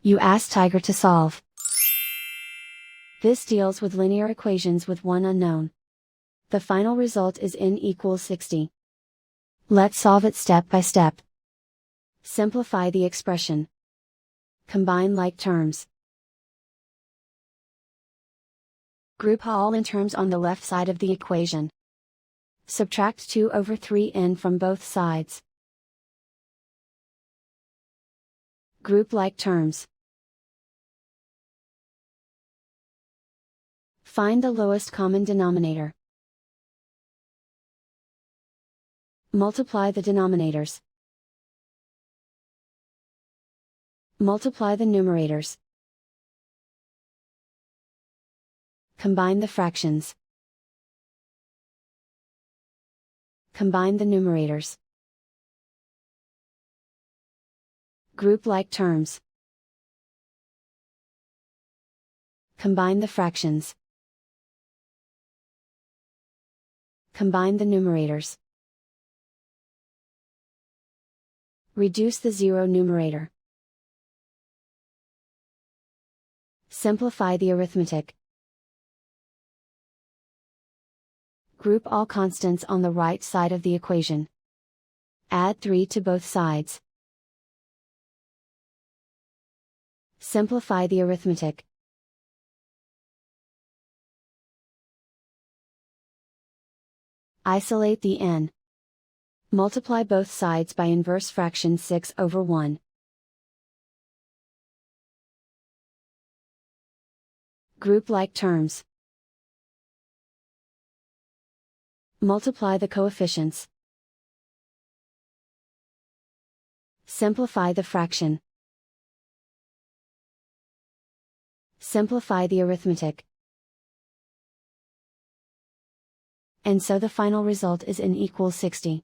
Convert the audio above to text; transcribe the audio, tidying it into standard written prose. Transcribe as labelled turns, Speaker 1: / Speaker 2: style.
Speaker 1: You ask Tiger to solve. This deals with linear equations with one unknown. The final result is n equals 60. Let's solve it step by step. Simplify the expression. Combine like terms. Group all in terms on the left side of the equation. Subtract 2 over 3n from both sides. Group like terms. Find the lowest common denominator. Multiply the denominators. Multiply the numerators. Combine the fractions. Combine the numerators. Group like terms. Combine the fractions. Combine the numerators. Reduce the zero numerator. Simplify the arithmetic. Group all constants on the right side of the equation. Add 3 to both sides. Simplify the arithmetic. Isolate the n. Multiply both sides by inverse fraction 6 over 1. Group like terms. Multiply the coefficients. Simplify the fraction. Simplify the arithmetic. And so the final result is n equals 60.